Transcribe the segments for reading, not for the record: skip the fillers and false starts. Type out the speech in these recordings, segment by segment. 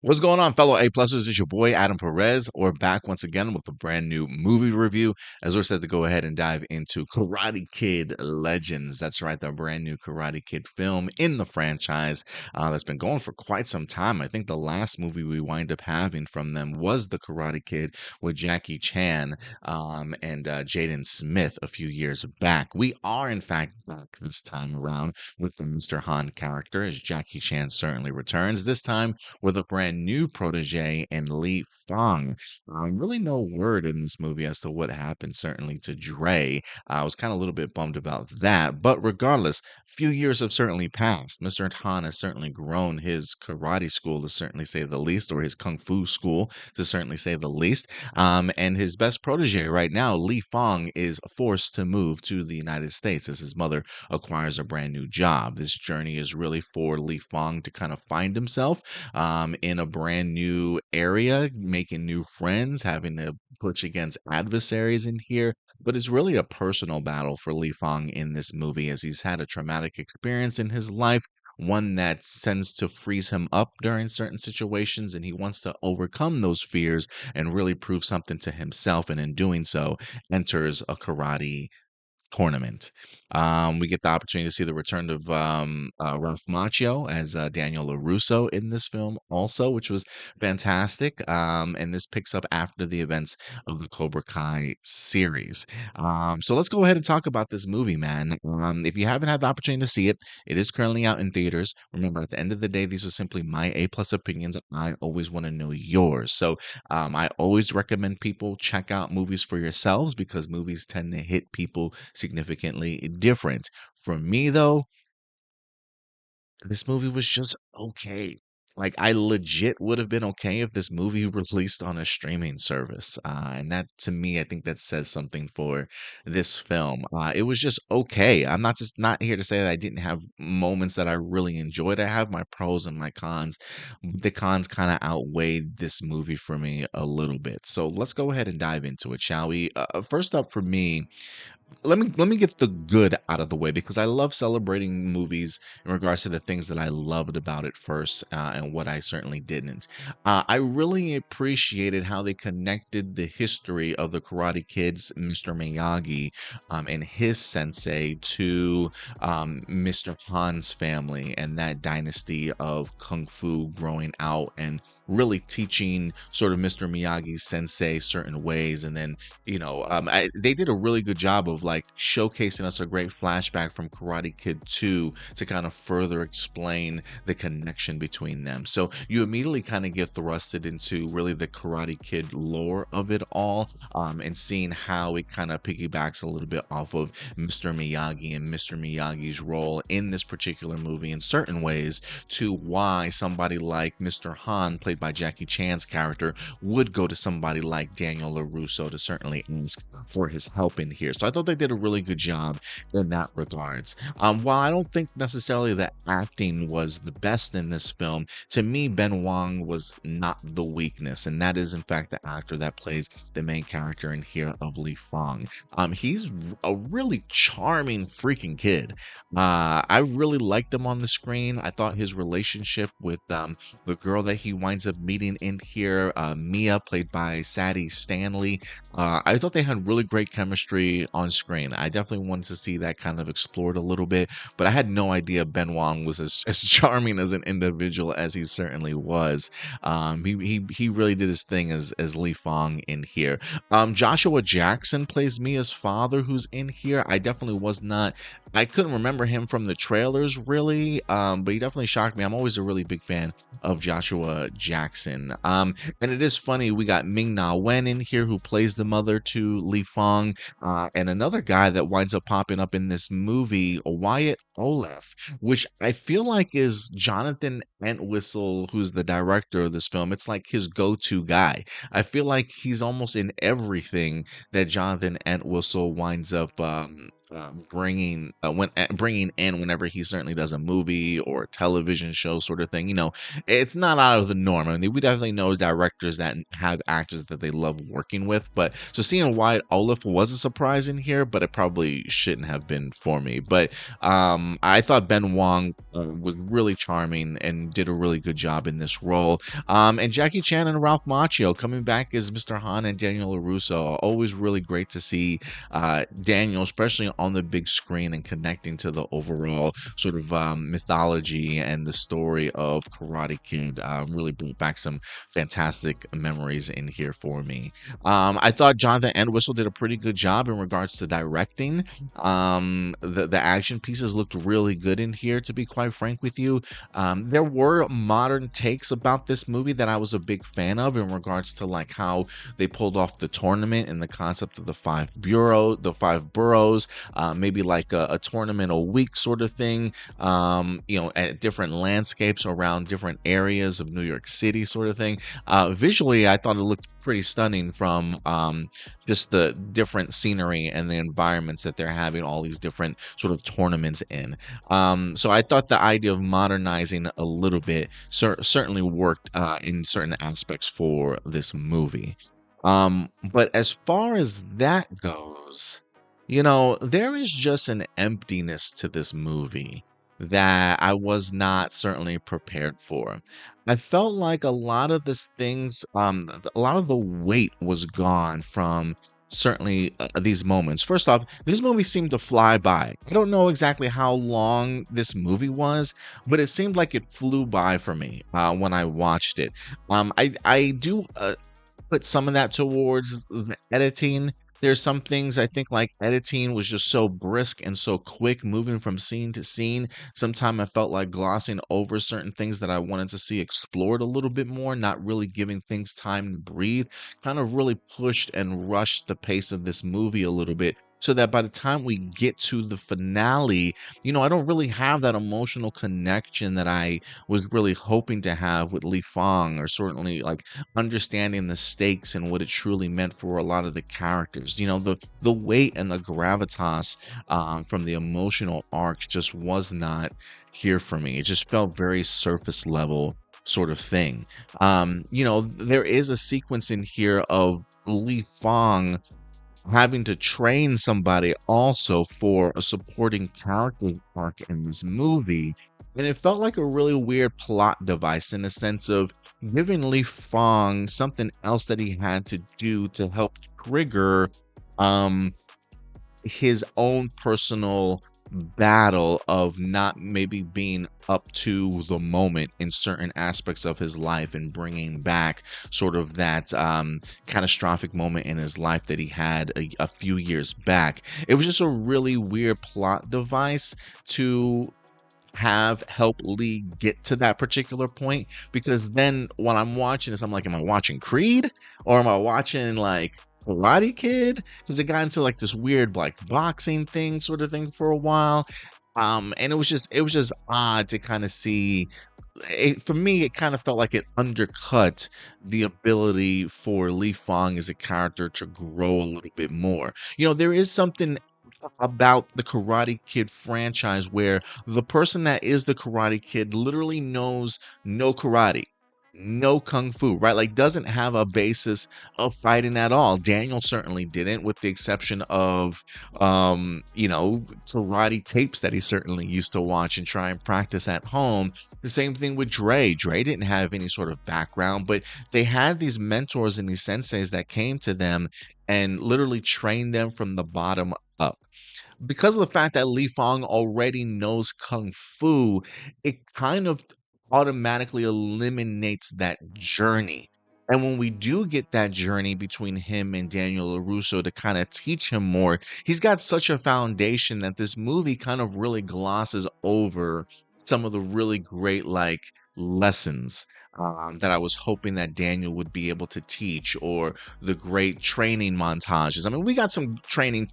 What's going on, fellow A-plussers? It's your boy Adam Perez. We're back once again with a brand new movie review. As we're set to go ahead and dive into Karate Kid Legends. That's right, the brand new Karate Kid film in the franchise that's been going for quite some time. I think the last movie we wind up having from them was The Karate Kid with Jackie Chan and Jaden Smith a few years back. We are, in fact, back this time around with the Mr. Han character as Jackie Chan certainly returns. This time with a brand new protege in Li Fang. Really no word in this movie as to what happened, certainly to Dre. I was kind of a little bit bummed about that. But regardless, a few years have certainly passed. Mr. Han has certainly grown his karate school, to certainly say the least, or his kung fu school, to certainly say the least. And his best protege right now, Li Fang, is forced to move to the United States as his mother acquires a brand new job. This journey is really for Li Fang to kind of find himself in a brand new area, making new friends, having to push against adversaries in here. But it's really a personal battle for Li Fang in this movie as he's had a traumatic experience in his life, one that tends to freeze him up during certain situations, and he wants to overcome those fears and really prove something to himself. And in doing so, enters a karate tournament. We get the opportunity to see the return of Ralph Macchio as Daniel LaRusso in this film, also, which was fantastic. And this picks up after the events of the Cobra Kai series. So let's go ahead and talk about this movie, man. If you haven't had the opportunity to see it, it is currently out in theaters. Remember, at the end of the day, these are simply my A plus opinions. I always want to know yours. So I always recommend people check out movies for yourselves because movies tend to hit people significantly different. For me, though, this movie was just okay. Like, I legit would have been okay if this movie released on a streaming service. And that, to me, I think that says something for this film. It was just okay. I'm not here to say that I didn't have moments that I really enjoyed. I have my pros and my cons. The cons kind of outweighed this movie for me a little bit. So let's go ahead and dive into it, shall we? First up for me, let me get the good out of the way because I love celebrating movies in regards to the things that I loved about it first and what I certainly didn't. I really appreciated how they connected the history of the Karate Kid's Mr. Miyagi and his sensei to Mr. Han's family and that dynasty of kung fu growing out and really teaching sort of Mr. Miyagi's sensei certain ways, and then they did a really good job of like showcasing us a great flashback from Karate Kid 2 to kind of further explain the connection between them. So you immediately kind of get thrusted into really the Karate Kid lore of it all, and seeing how it kind of piggybacks a little bit off of Mr. Miyagi and Mr. Miyagi's role in this particular movie in certain ways to why somebody like Mr. Han, played by Jackie Chan's character, would go to somebody like Daniel LaRusso to certainly ask for his help in here. So I thought they did a really good job in that regards. While I don't think necessarily the acting was the best in this film, to me, Ben Wang was not the weakness, and that is in fact the actor that plays the main character in here of Li Fang. He's a really charming freaking kid. I really liked him on the screen. I thought his relationship with the girl that he winds up meeting in here, Mia, played by Sadie Stanley, I thought they had really great chemistry on screen. I definitely wanted to see that kind of explored a little bit, but I had no idea Ben Wang was as charming as an individual as he certainly was. He really did his thing as Li Fang in here. Joshua Jackson plays Mia's father, who's in here. I couldn't remember him from the trailers really, but he definitely shocked me. I'm always a really big fan of Joshua Jackson. And it is funny, we got Ming Na Wen in here who plays the mother to Li Fang, and another guy that winds up popping up in this movie, Wyatt Olaf, which I feel like is Jonathan Entwistle, who's the director of this film. It's like his go-to guy. I feel like he's almost in everything that Jonathan Entwistle winds up bringing in whenever he certainly does a movie or a television show sort of thing. It's not out of the norm. I mean, we definitely know directors that have actors that they love working with, but so seeing Wyatt Olaf was a surprise in here, but it probably shouldn't have been for me. But I thought Ben Wang was really charming and did a really good job in this role. And Jackie Chan and Ralph Macchio coming back as Mr. Han and Daniel LaRusso. Always really great to see Daniel, especially on the big screen and connecting to the overall sort of mythology and the story of Karate Kid. Really brought back some fantastic memories in here for me. I thought Jonathan Entwistle did a pretty good job in regards to directing. The action pieces looked really good in here, to be quite frank with you. There were modern takes about this movie that I was a big fan of in regards to like how they pulled off the tournament and the concept of the five boroughs, maybe like a tournament a week sort of thing, at different landscapes around different areas of New York City sort of thing. Visually, I thought it looked pretty stunning from just the different scenery and the environments that they're having all these different sort of tournaments in. So I thought the idea of modernizing a little bit certainly worked in certain aspects for this movie. But as far as that goes, there is just an emptiness to this movie that I was not certainly prepared for. I felt like a lot of the weight was gone from certainly these moments. First off, this movie seemed to fly by. I don't know exactly how long this movie was, but it seemed like it flew by for me when I watched it. I do put some of that towards the editing. There's some things I think like editing was just so brisk and so quick, moving from scene to scene. Sometimes I felt like glossing over certain things that I wanted to see explored a little bit more, not really giving things time to breathe. Kind of really pushed and rushed the pace of this movie a little bit. So that by the time we get to the finale, I don't really have that emotional connection that I was really hoping to have with Li Fong, or certainly like understanding the stakes and what it truly meant for a lot of the characters. The weight and the gravitas from the emotional arc just was not here for me. It just felt very surface level sort of thing. There is a sequence in here of Li Fong having to train somebody also for a supporting character arc in this movie. And it felt like a really weird plot device in the sense of giving Li Fong something else that he had to do to help trigger um his own personal battle of not maybe being up to the moment in certain aspects of his life and bringing back sort of that catastrophic moment in his life that he had a few years back. It was just a really weird plot device to have help Lee get to that particular point, because then when I'm watching this, I'm like, am I watching Creed or am I watching like Karate Kid? Because it got into like this weird like boxing thing sort of thing for a while. And it was just odd to kind of see it. For me, it kind of felt like it undercut the ability for Lee Fong as a character to grow a little bit more. There is something about the Karate Kid franchise where the person that is the Karate Kid literally knows no karate, no kung fu, right? Like doesn't have a basis of fighting at all. Daniel certainly didn't, with the exception of karate tapes that he certainly used to watch and try and practice at home. The same thing with Dre. Dre didn't have any sort of background, but they had these mentors and these senseis that came to them and literally trained them from the bottom up. Because of the fact that Li Fong already knows kung fu, it kind of automatically eliminates that journey. And when we do get that journey between him and Daniel LaRusso to kind of teach him more, he's got such a foundation that this movie kind of really glosses over some of the really great like lessons that I was hoping that Daniel would be able to teach, or the great training montages. I mean, we got some training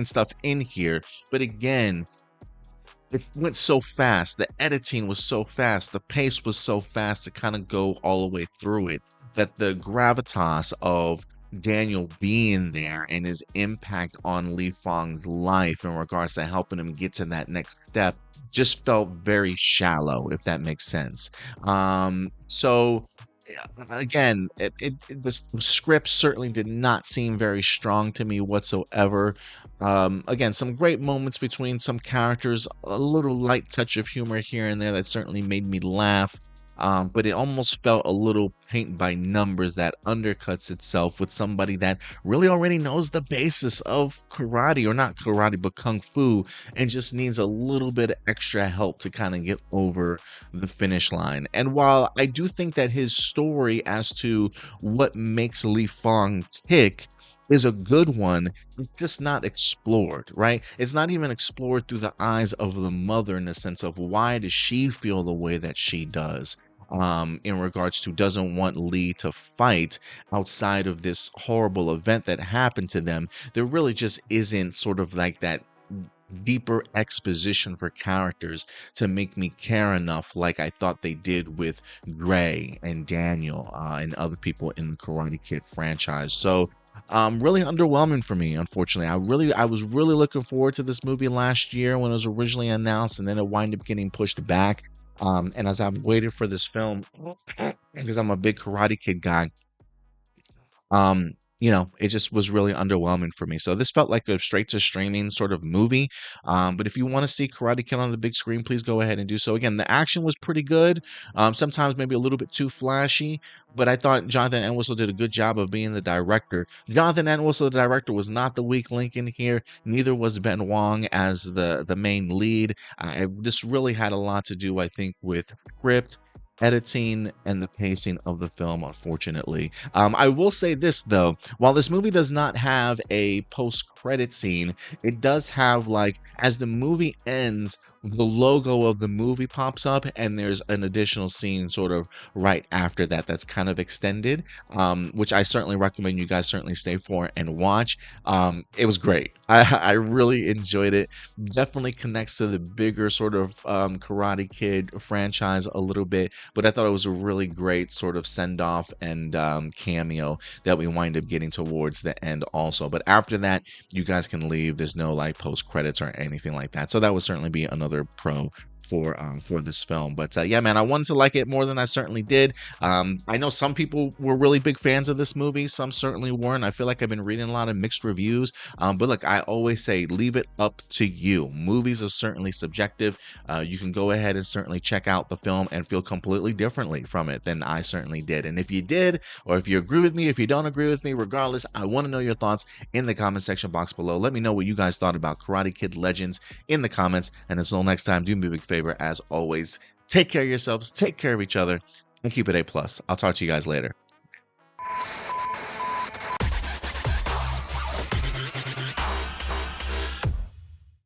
stuff in here, but again, it went so fast. The editing was so fast. The pace was so fast to kind of go all the way through it, that the gravitas of Daniel being there and his impact on Li Fang's life in regards to helping him get to that next step just felt very shallow, if that makes sense. So yeah, again, the script certainly did not seem very strong to me whatsoever. Again, some great moments between some characters, a little light touch of humor here and there that certainly made me laugh. But it almost felt a little paint by numbers that undercuts itself with somebody that really already knows the basis of karate, or not karate, but kung fu, and just needs a little bit of extra help to kind of get over the finish line. And while I do think that his story as to what makes Li Fang tick is a good one, it's just not explored, right? It's not even explored through the eyes of the mother in the sense of why does she feel the way that she does, in regards to doesn't want Lee to fight outside of this horrible event that happened to them. There really just isn't sort of like that deeper exposition for characters to make me care enough like I thought they did with Gray and Daniel, and other people in the Karate Kid franchise. So really underwhelming for me, unfortunately. I was really looking forward to this movie last year when it was originally announced, and then it wound up getting pushed back. And as I've waited for this film, because I'm a big Karate Kid guy, um it just was really underwhelming for me. So this felt like a straight to streaming sort of movie. But if you want to see Karate Kid on the big screen, please go ahead and do so. Again, the action was pretty good, sometimes maybe a little bit too flashy, but I thought Jonathan Entwistle did a good job of being the director. Jonathan Entwistle, the director, was not the weak link in here. Neither was Ben Wang as the main lead. This really had a lot to do, I think, with script, editing, and the pacing of the film, unfortunately. I will say this though, while this movie does not have a post-credit scene, it does have, like, as the movie ends, the logo of the movie pops up, and there's an additional scene sort of right after that that's kind of extended, which I certainly recommend you guys certainly stay for and watch. It was great. I really enjoyed it. Definitely connects to the bigger sort of Karate Kid franchise a little bit, but I thought it was a really great sort of send off and cameo that we wind up getting towards the end also. But after that, you guys can leave. There's no like post credits or anything like that. So that would certainly be another pro for this film. But yeah, man, I wanted to like it more than I certainly did. I know some people were really big fans of this movie, some certainly weren't. I feel like I've been reading a lot of mixed reviews, but look, I always say leave it up to you. Movies are certainly subjective. You can go ahead and certainly check out the film and feel completely differently from it than I certainly did. And if you did, or if you agree with me, if you don't agree with me, regardless, I want to know your thoughts in the comment section box below. Let me know what you guys thought about Karate Kid Legends in the comments. And until next time, do me a big favor, as always, take care of yourselves, take care of each other, and keep it A+. I'll talk to you guys later.